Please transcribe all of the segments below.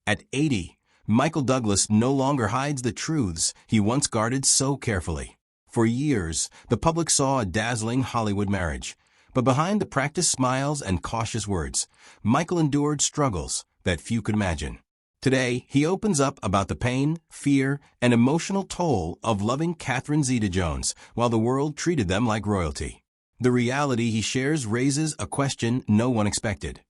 At 80, Michael Douglas no longer hides the truths he once guarded so carefully. For years, the public saw a dazzling Hollywood marriage. But behind the practiced smiles and cautious words, Michael endured struggles that few could imagine. Today, he opens up about the pain, fear, and emotional toll of loving Catherine Zeta-Jones while the world treated them like royalty. The reality he shares raises a question no one expected.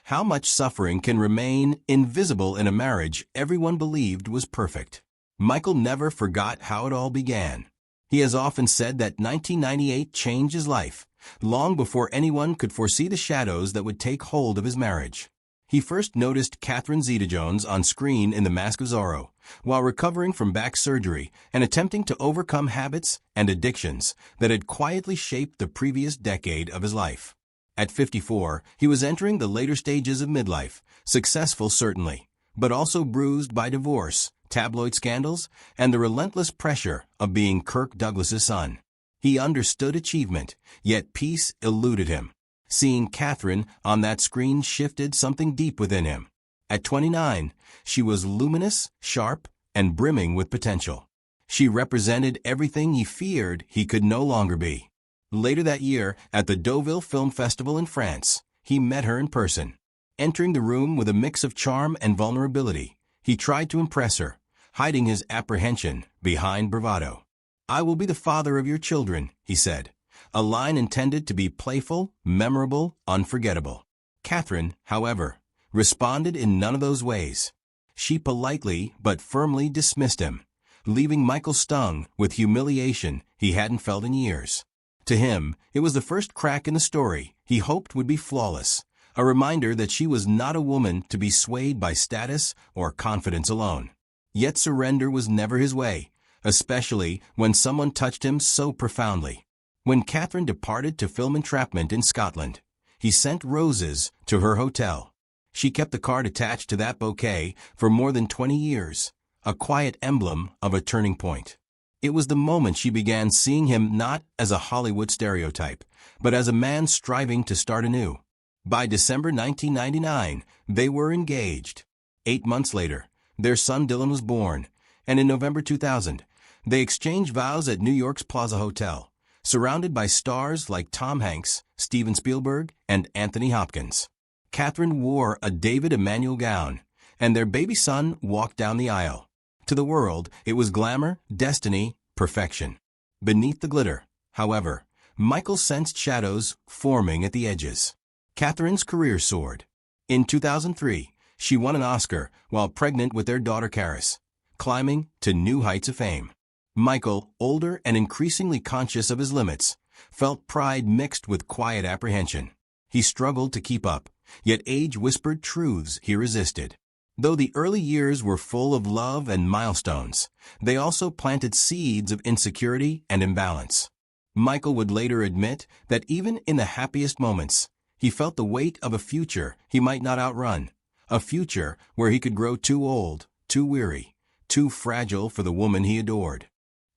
How much suffering can remain invisible in a marriage everyone believed was perfect? Michael never forgot how it all began. He has often said that 1998 changed his life, long before anyone could foresee the shadows that would take hold of his marriage. He first noticed Catherine Zeta-Jones on screen in The Mask of Zorro, while recovering from back surgery and attempting to overcome habits and addictions that had quietly shaped the previous decade of his life. At 54, he was entering the later stages of midlife, successful certainly, but also bruised by divorce, tabloid scandals, and the relentless pressure of being Kirk Douglas's son. He understood achievement, yet peace eluded him. Seeing Catherine on that screen shifted something deep within him. At 29, she was luminous, sharp, and brimming with potential. She represented everything he feared he could no longer be. Later that year, at the Deauville Film Festival in France, he met her in person. Entering the room with a mix of charm and vulnerability, he tried to impress her, hiding his apprehension behind bravado. "I will be the father of your children," he said, a line intended to be playful, memorable, unforgettable. Catherine, however, responded in none of those ways. She politely but firmly dismissed him, leaving Michael stung with humiliation he hadn't felt in years. To him, it was the first crack in the story he hoped would be flawless, a reminder that she was not a woman to be swayed by status or confidence alone. Yet surrender was never his way, especially when someone touched him so profoundly. When Catherine departed to film Entrapment in Scotland, he sent roses to her hotel. She kept the card attached to that bouquet for more than 20 years, a quiet emblem of a turning point. It was the moment she began seeing him not as a Hollywood stereotype, but as a man striving to start anew. By December 1999, they were engaged. 8 months later, their son Dylan was born, and in November 2000, they exchanged vows at New York's Plaza Hotel, surrounded by stars like Tom Hanks, Steven Spielberg, and Anthony Hopkins. Catherine wore a David Emanuel gown, and their baby son walked down the aisle. To the world, it was glamour, destiny, perfection. Beneath the glitter, however, Michael sensed shadows forming at the edges. Catherine's career soared. In 2003, she won an Oscar while pregnant with their daughter Karis, climbing to new heights of fame. Michael, older and increasingly conscious of his limits, felt pride mixed with quiet apprehension. He struggled to keep up, yet age whispered truths he resisted. Though the early years were full of love and milestones, they also planted seeds of insecurity and imbalance. Michael would later admit that even in the happiest moments, he felt the weight of a future he might not outrun, a future where he could grow too old, too weary, too fragile for the woman he adored.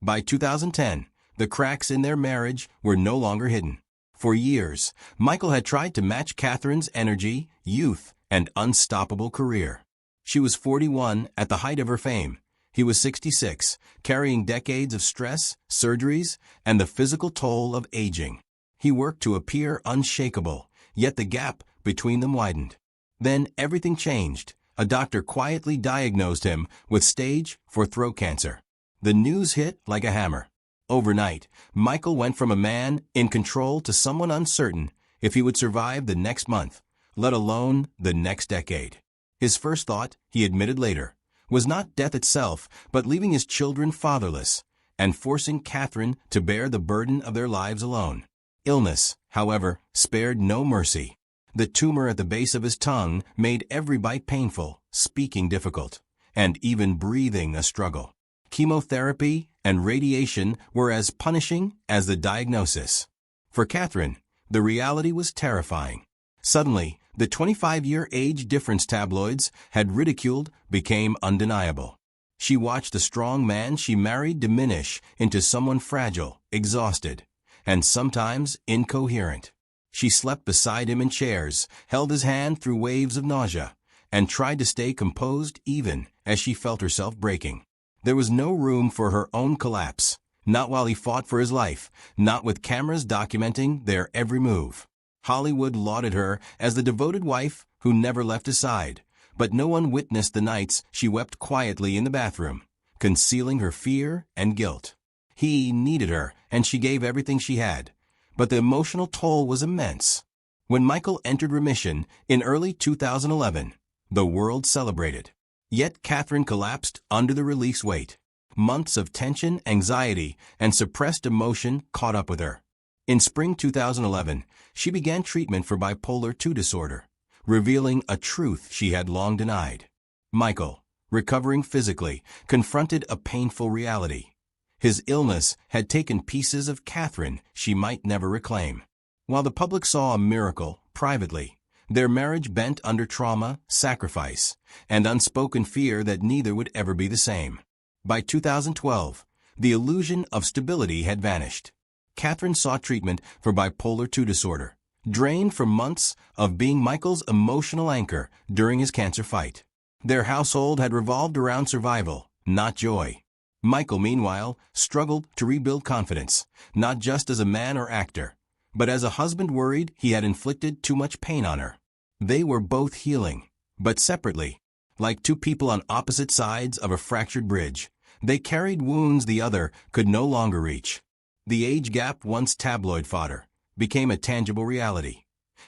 By 2010, the cracks in their marriage were no longer hidden. For years, Michael had tried to match Catherine's energy, youth, and unstoppable career. She was 41 at the height of her fame. He was 66, carrying decades of stress, surgeries, and the physical toll of aging. He worked to appear unshakable, yet the gap between them widened. Then everything changed. A doctor quietly diagnosed him with stage 4 throat cancer. The news hit like a hammer. Overnight, Michael went from a man in control to someone uncertain if he would survive the next month, let alone the next decade. His first thought, he admitted later, was not death itself, but leaving his children fatherless and forcing Catherine to bear the burden of their lives alone. Illness, however, spared no mercy. The tumor at the base of his tongue made every bite painful, speaking difficult, and even breathing a struggle. Chemotherapy and radiation were as punishing as the diagnosis. For Catherine, the reality was terrifying. Suddenly, the 25-year age difference tabloids had ridiculed became undeniable. She watched the strong man she married diminish into someone fragile, exhausted, and sometimes incoherent. She slept beside him in chairs, held his hand through waves of nausea, and tried to stay composed even as she felt herself breaking. There was no room for her own collapse, not while he fought for his life, not with cameras documenting their every move. Hollywood lauded her as the devoted wife who never left his side, but no one witnessed the nights she wept quietly in the bathroom, concealing her fear and guilt. He needed her, and she gave everything she had, but the emotional toll was immense. When Michael entered remission in early 2011, the world celebrated. Yet Catherine collapsed under the release weight. Months of tension, anxiety, and suppressed emotion caught up with her. In spring 2011, she began treatment for bipolar II disorder, revealing a truth she had long denied. Michael, recovering physically, confronted a painful reality. His illness had taken pieces of Catherine she might never reclaim. While the public saw a miracle, privately, their marriage bent under trauma, sacrifice, and unspoken fear that neither would ever be the same. By 2012, the illusion of stability had vanished. Catherine sought treatment for bipolar II disorder, drained from months of being Michael's emotional anchor during his cancer fight. Their household had revolved around survival, not joy. Michael, meanwhile, struggled to rebuild confidence, not just as a man or actor, but as a husband worried he had inflicted too much pain on her. They were both healing, but separately. Like two people on opposite sides of a fractured bridge, they carried wounds the other could no longer reach. The age gap, once tabloid fodder, became a tangible reality.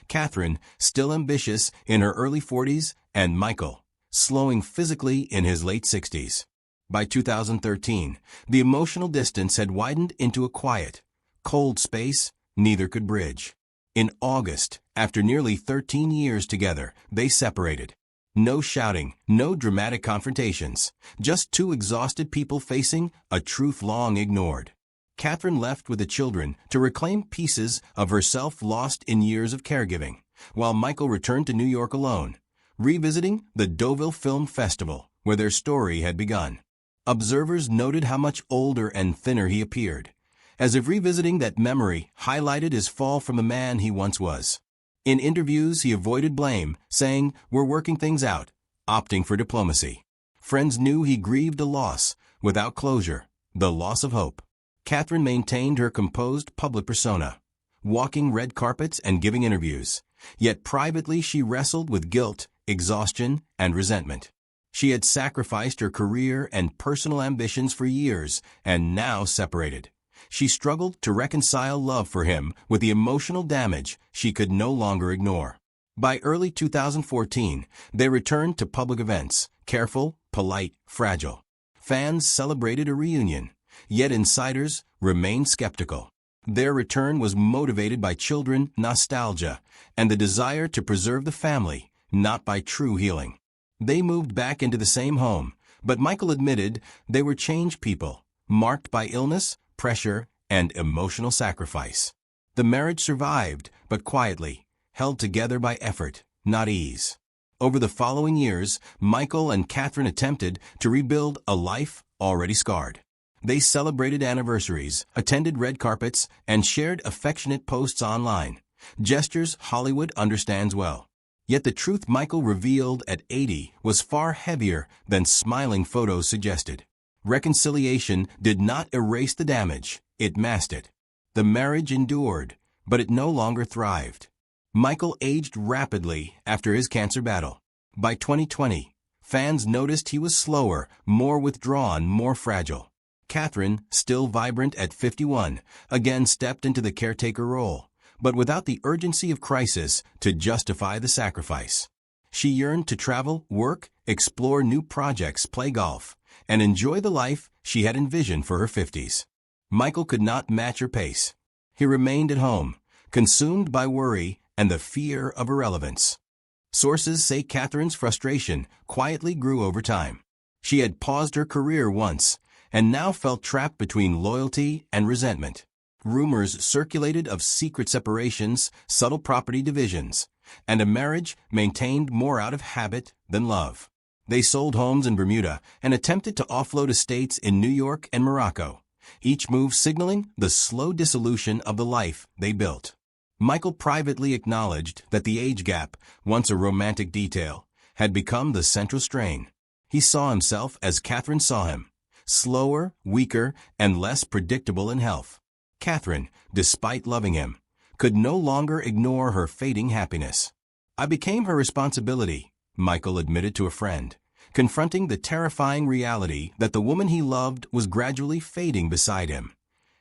Catherine, still ambitious in her early 40s, and Michael, slowing physically in his late 60s. By 2013, the emotional distance had widened into a quiet, cold space neither could bridge. In August, after nearly 13 years together, they separated. No shouting, no dramatic confrontations, just two exhausted people facing a truth long ignored. Catherine left with the children to reclaim pieces of herself lost in years of caregiving, while Michael returned to New York alone, revisiting the Deauville Film Festival, where their story had begun. Observers noted how much older and thinner he appeared, as if revisiting that memory highlighted his fall from the man he once was. In interviews, he avoided blame, saying, "We're working things out," opting for diplomacy. Friends knew he grieved a loss, without closure, the loss of hope. Catherine maintained her composed public persona, walking red carpets and giving interviews. Yet privately she wrestled with guilt, exhaustion, and resentment. She had sacrificed her career and personal ambitions for years, and now separated. She struggled to reconcile love for him with the emotional damage she could no longer ignore. By early 2014, they returned to public events, careful, polite, fragile. Fans celebrated a reunion, yet insiders remained skeptical. Their return was motivated by children, nostalgia, and the desire to preserve the family, not by true healing. They moved back into the same home, but Michael admitted they were changed people, marked by illness, pressure, and emotional sacrifice. The marriage survived, but quietly, held together by effort, not ease. Over the following years, Michael and Catherine attempted to rebuild a life already scarred. They celebrated anniversaries, attended red carpets, and shared affectionate posts online, gestures Hollywood understands well. Yet the truth Michael revealed at 80 was far heavier than smiling photos suggested. Reconciliation did not erase the damage, it masked it. The marriage endured, but it no longer thrived. Michael aged rapidly after his cancer battle. By 2020, fans noticed he was slower, more withdrawn, more fragile. Catherine, still vibrant at 51, again stepped into the caretaker role, but without the urgency of crisis to justify the sacrifice. She yearned to travel, work, explore new projects, play golf, and enjoy the life she had envisioned for her 50s. Michael could not match her pace. He remained at home, consumed by worry and the fear of irrelevance. Sources say Catherine's frustration quietly grew over time. She had paused her career once, and now felt trapped between loyalty and resentment. Rumors circulated of secret separations, subtle property divisions, and a marriage maintained more out of habit than love. They sold homes in Bermuda and attempted to offload estates in New York and Morocco, each move signaling the slow dissolution of the life they built. Michael privately acknowledged that the age gap, once a romantic detail, had become the central strain. He saw himself as Catherine saw him, slower, weaker, and less predictable in health. Catherine, despite loving him, could no longer ignore her fading happiness. "I became her responsibility," Michael admitted to a friend, confronting the terrifying reality that the woman he loved was gradually fading beside him.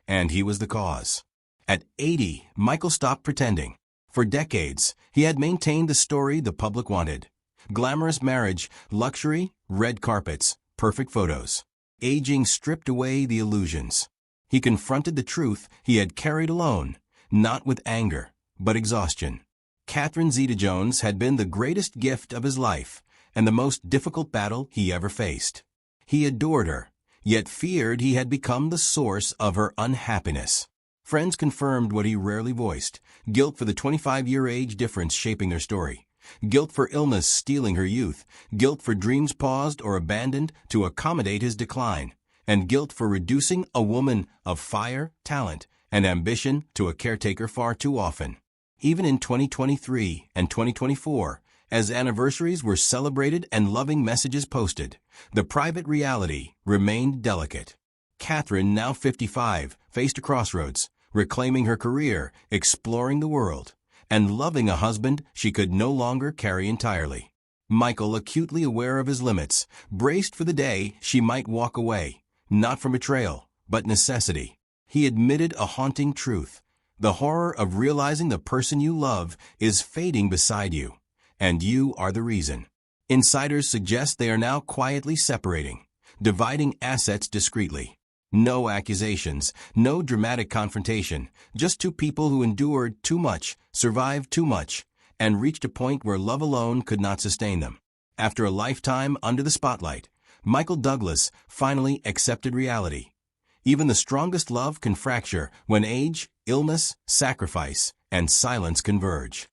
And he was the cause. At 80, Michael stopped pretending. For decades, he had maintained the story the public wanted. Glamorous marriage, luxury, red carpets, perfect photos. Aging stripped away the illusions. He confronted the truth he had carried alone, not with anger, but exhaustion. Catherine Zeta-Jones had been the greatest gift of his life and the most difficult battle he ever faced. He adored her, yet feared he had become the source of her unhappiness. Friends confirmed what he rarely voiced: guilt for the 25-year age difference shaping their story, guilt for illness stealing her youth, guilt for dreams paused or abandoned to accommodate his decline, and guilt for reducing a woman of fire, talent, and ambition to a caretaker far too often. Even in 2023 and 2024, as anniversaries were celebrated and loving messages posted, the private reality remained delicate. Catherine, now 55, faced a crossroads, reclaiming her career, exploring the world, and loving a husband she could no longer carry entirely. Michael, acutely aware of his limits, braced for the day she might walk away, not from betrayal, but necessity. He admitted a haunting truth: the horror of realizing the person you love is fading beside you, and you are the reason. Insiders suggest they are now quietly separating, dividing assets discreetly. No accusations, no dramatic confrontation, just two people who endured too much, survived too much, and reached a point where love alone could not sustain them. After a lifetime under the spotlight, Michael Douglas finally accepted reality. Even the strongest love can fracture when age, illness, sacrifice, and silence converge.